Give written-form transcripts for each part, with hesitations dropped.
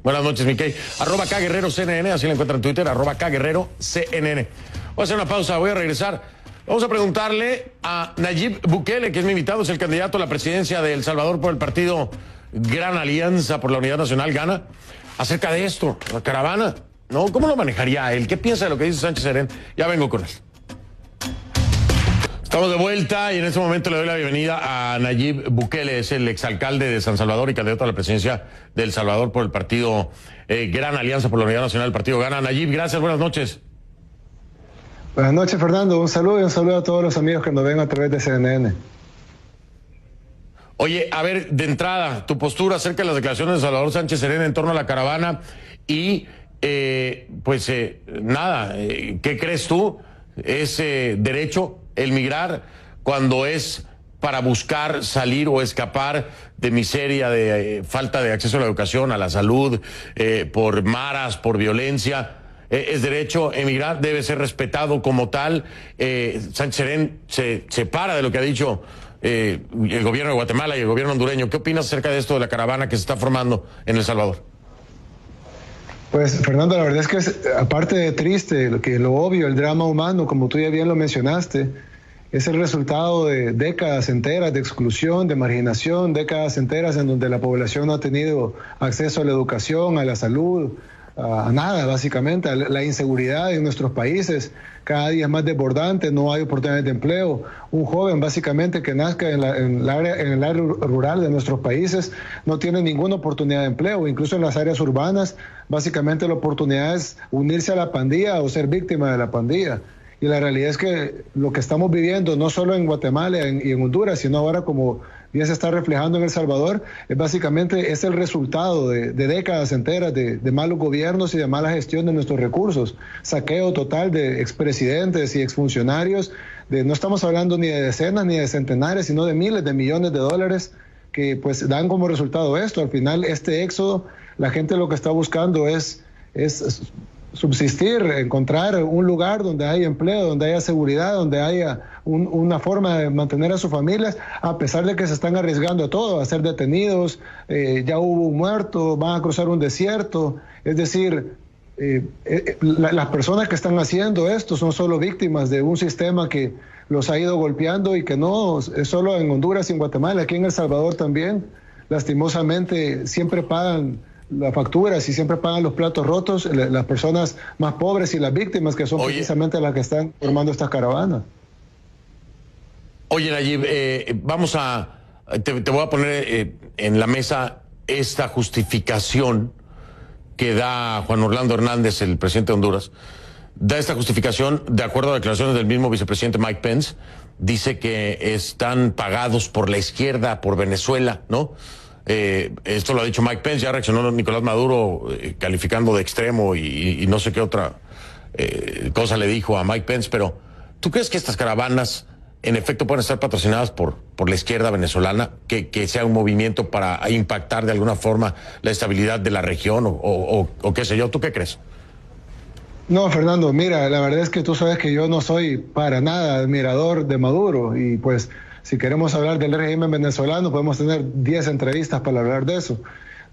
Buenas noches, Mickey. @KGuerreroCNN, así la encuentran en Twitter, @KGuerreroCNN. Voy a hacer una pausa, voy a regresar. Vamos a preguntarle a Nayib Bukele, que es mi invitado, es el candidato a la presidencia de El Salvador por el partido Gran Alianza por la Unidad Nacional, Gana, acerca de esto, la caravana, ¿no? ¿Cómo lo manejaría él? ¿Qué piensa de lo que dice Sánchez Serén? Ya vengo con él. Estamos de vuelta y en este momento le doy la bienvenida a Nayib Bukele, es el exalcalde de San Salvador y candidato a la presidencia de El Salvador por el partido Gran Alianza por la Unidad Nacional, el partido Gana. Nayib, gracias, buenas noches. Buenas noches, Fernando. Un saludo y un saludo a todos los amigos que nos ven a través de CNN. Oye, a ver, de entrada, tu postura acerca de las declaraciones de Salvador Sánchez Serén en torno a la caravana y, nada, ¿qué crees tú? ¿Es derecho el migrar cuando es para buscar salir o escapar de miseria, de falta de acceso a la educación, a la salud, por maras, por violencia? ¿Es derecho emigrar? ¿Debe ser respetado como tal? Sánchez Serén se separa de lo que ha dicho el gobierno de Guatemala y el gobierno hondureño. ¿Qué opinas acerca de esto de la caravana que se está formando en El Salvador? Pues, Fernando, la verdad es que aparte de triste, lo obvio, el drama humano, como tú ya bien lo mencionaste, es el resultado de décadas enteras de exclusión, de marginación, décadas enteras en donde la población no ha tenido acceso a la educación, a la salud, a nada, básicamente. La inseguridad en nuestros países cada día es más desbordante, no hay oportunidades de empleo. Un joven, básicamente, que nazca en el área rural de nuestros países no tiene ninguna oportunidad de empleo. Incluso en las áreas urbanas, básicamente la oportunidad es unirse a la pandilla o ser víctima de la pandilla. Y la realidad es que lo que estamos viviendo, no solo en Guatemala y en Honduras, sino ahora como bien se está reflejando en El Salvador, básicamente es el resultado de décadas enteras de malos gobiernos y de mala gestión de nuestros recursos. Saqueo total de expresidentes y exfuncionarios. No estamos hablando ni de decenas ni de centenares, sino de miles de millones de dólares que pues dan como resultado esto. Al final, este éxodo, la gente lo que está buscando es subsistir, encontrar un lugar donde haya empleo, donde haya seguridad, donde haya una forma de mantener a sus familias, a pesar de que se están arriesgando a todo, a ser detenidos, ya hubo un muerto, van a cruzar un desierto. Es decir, las personas que están haciendo esto son solo víctimas de un sistema que los ha ido golpeando y que no es solo en Honduras y en Guatemala, aquí en El Salvador también, lastimosamente siempre pagan las facturas y siempre pagan los platos rotos las personas más pobres y las víctimas, que son precisamente las que están formando estas caravanas. Oye, Nayib, te voy a poner en la mesa esta justificación que da Juan Orlando Hernández, el presidente de Honduras. Da esta justificación de acuerdo a declaraciones del mismo vicepresidente Mike Pence. Dice que están pagados por la izquierda, por Venezuela, ¿no? Esto lo ha dicho Mike Pence, ya reaccionó Nicolás Maduro calificando de extremo y no sé qué otra cosa le dijo a Mike Pence, pero ¿tú crees que estas caravanas en efecto pueden estar patrocinadas por la izquierda venezolana, que sea un movimiento para impactar de alguna forma la estabilidad de la región o qué sé yo? ¿Tú qué crees? No, Fernando, mira, la verdad es que tú sabes que yo no soy para nada admirador de Maduro y pues si queremos hablar del régimen venezolano podemos tener 10 entrevistas para hablar de eso.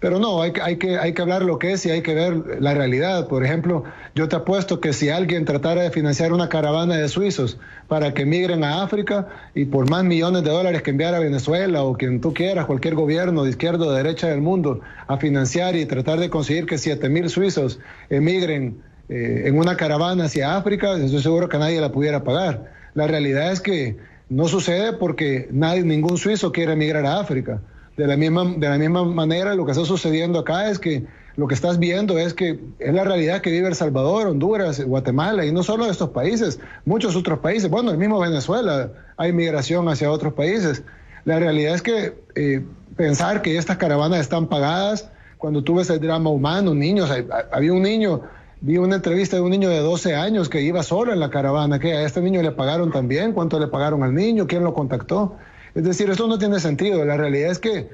Pero no, hay que hablar lo que es y hay que ver la realidad. Por ejemplo, yo te apuesto que si alguien tratara de financiar una caravana de suizos para que migren a África y por más millones de dólares que enviara a Venezuela o quien tú quieras, cualquier gobierno de izquierda o de derecha del mundo, a financiar y tratar de conseguir que 7,000 suizos emigren en una caravana hacia África, estoy seguro que nadie la pudiera pagar. La realidad es que no sucede porque ningún suizo quiere emigrar a África. De la misma manera, lo que está sucediendo acá es que lo que estás viendo es que es la realidad que vive El Salvador, Honduras, Guatemala, y no solo de estos países, muchos otros países. Bueno, el mismo Venezuela, hay migración hacia otros países. La realidad es que pensar que estas caravanas están pagadas, cuando tú ves el drama humano, niños, había un niño. Vi una entrevista de un niño de 12 años que iba solo en la caravana, que a este niño le pagaron también, cuánto le pagaron al niño, quién lo contactó. Es decir, esto no tiene sentido. La realidad es que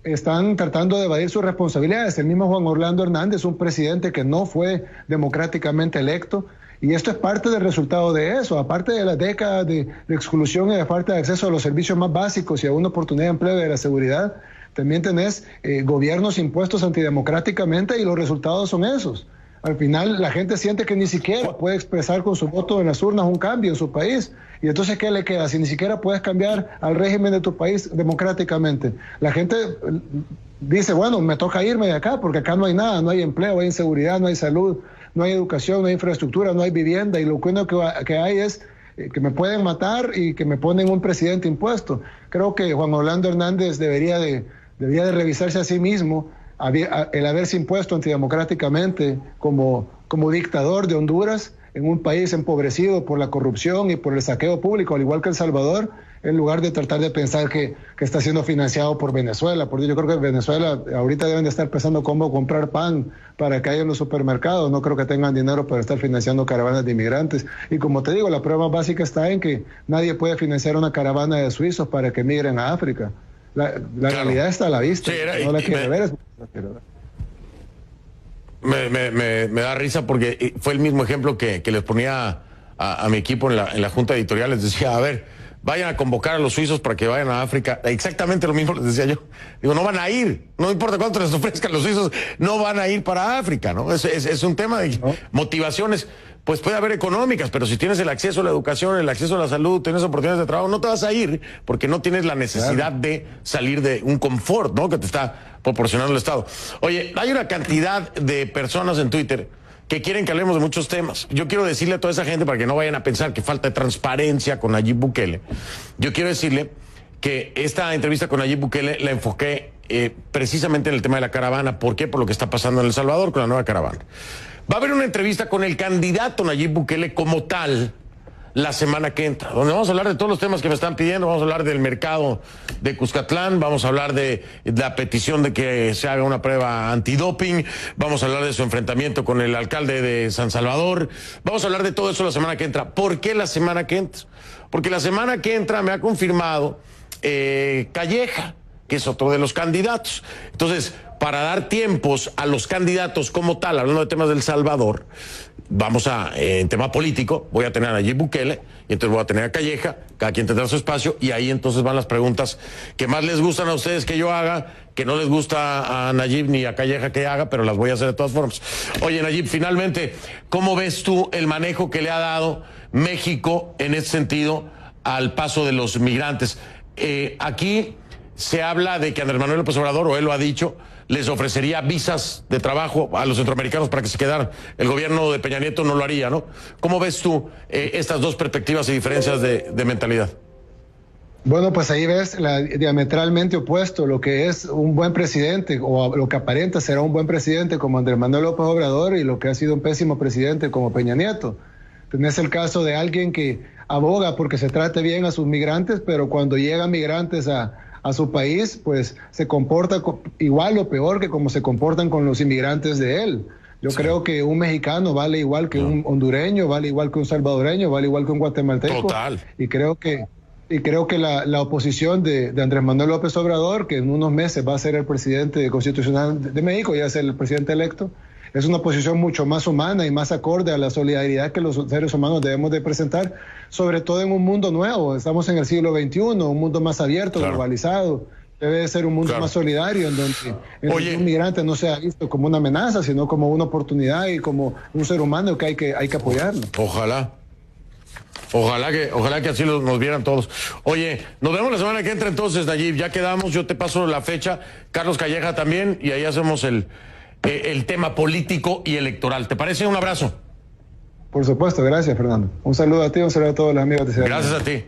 están tratando de evadir sus responsabilidades. El mismo Juan Orlando Hernández, un presidente que no fue democráticamente electo, y esto es parte del resultado de eso, aparte de las décadas de exclusión y de falta de acceso a los servicios más básicos y a una oportunidad de empleo y de la seguridad. también tenés gobiernos impuestos antidemocráticamente y los resultados son esos. Al final la gente siente que ni siquiera puede expresar con su voto en las urnas un cambio en su país. Y entonces, ¿qué le queda? Si ni siquiera puedes cambiar al régimen de tu país democráticamente. La gente dice, bueno, me toca irme de acá porque acá no hay nada, no hay empleo, hay inseguridad, no hay salud, no hay educación, no hay infraestructura, no hay vivienda. Y lo único que hay es que me pueden matar y que me ponen un presidente impuesto. Creo que Juan Orlando Hernández debería de revisarse a sí mismo el haberse impuesto antidemocráticamente como dictador de Honduras en un país empobrecido por la corrupción y por el saqueo público, al igual que El Salvador, en lugar de tratar de pensar que está siendo financiado por Venezuela. Porque yo creo que Venezuela ahorita deben de estar pensando cómo comprar pan para que haya en los supermercados. No creo que tengan dinero para estar financiando caravanas de inmigrantes. Y como te digo, la prueba básica está en que nadie puede financiar una caravana de suizos para que migren a África. La claro. Realidad está a la vista. Sí, no la quiere ver. Me da risa porque fue el mismo ejemplo que les ponía a mi equipo en la junta editorial. Les decía, a ver, vayan a convocar a los suizos para que vayan a África. Exactamente lo mismo les decía yo. Digo, no van a ir. No importa cuánto les ofrezcan los suizos, no van a ir para África, ¿no? Es un tema de motivaciones. Pues puede haber económicas, pero si tienes el acceso a la educación, el acceso a la salud, tienes oportunidades de trabajo, no te vas a ir porque no tienes la necesidad de salir de un confort, ¿no? Que te está proporcionando el Estado. Oye, hay una cantidad de personas en Twitter que quieren que hablemos de muchos temas. Yo quiero decirle a toda esa gente, para que no vayan a pensar que falta de transparencia con Nayib Bukele, yo quiero decirle que esta entrevista con Nayib Bukele la enfoqué precisamente en el tema de la caravana. ¿Por qué? Por lo que está pasando en El Salvador con la nueva caravana. Va a haber una entrevista con el candidato Nayib Bukele como tal la semana que entra, donde vamos a hablar de todos los temas que me están pidiendo. Vamos a hablar del mercado de Cuscatlán, vamos a hablar de la petición de que se haga una prueba antidoping, vamos a hablar de su enfrentamiento con el alcalde de San Salvador, vamos a hablar de todo eso la semana que entra. ¿Por qué la semana que entra? Porque la semana que entra me ha confirmado Calleja, que es otro de los candidatos. Entonces, para dar tiempos a los candidatos como tal, hablando de temas del Salvador, vamos en tema político, voy a tener a Nayib Bukele, y entonces voy a tener a Calleja, cada quien tendrá su espacio, y ahí entonces van las preguntas que más les gustan a ustedes que yo haga, que no les gusta a Nayib ni a Calleja que haga, pero las voy a hacer de todas formas. Oye, Nayib, finalmente, ¿cómo ves tú el manejo que le ha dado México en ese sentido al paso de los migrantes? Aquí se habla de que Andrés Manuel López Obrador, o él lo ha dicho, les ofrecería visas de trabajo a los centroamericanos para que se quedaran. El gobierno de Peña Nieto no lo haría, ¿no? ¿Cómo ves tú estas dos perspectivas y diferencias de mentalidad? Bueno, pues ahí ves diametralmente opuesto lo que es un buen presidente, o lo que aparenta será un buen presidente como Andrés Manuel López Obrador, y lo que ha sido un pésimo presidente como Peña Nieto. Tenés el caso de alguien que aboga porque se trate bien a sus migrantes, pero cuando llegan migrantes a su país, pues se comporta igual o peor que como se comportan con los inmigrantes de él. Yo creo que un mexicano vale igual que un hondureño, vale igual que un salvadoreño, vale igual que un guatemalteco. Total. Y creo que la oposición de Andrés Manuel López Obrador, que en unos meses va a ser el presidente constitucional de México, ya ser el presidente electo, es una posición mucho más humana y más acorde a la solidaridad que los seres humanos debemos de presentar, sobre todo en un mundo nuevo. Estamos en el siglo XXI, un mundo más abierto, globalizado. Debe de ser un mundo más solidario, en donde un migrante no sea visto como una amenaza, sino como una oportunidad y como un ser humano que hay que apoyarlo. Ojalá que así nos vieran todos. Oye, nos vemos la semana que entra entonces, Nayib. Ya quedamos, yo te paso la fecha, Carlos Calleja también, y ahí hacemos el tema político y electoral. ¿Te parece? Un abrazo. Por supuesto, gracias, Fernando. Un saludo a ti, un saludo a todos los amigos de Gracias a ti.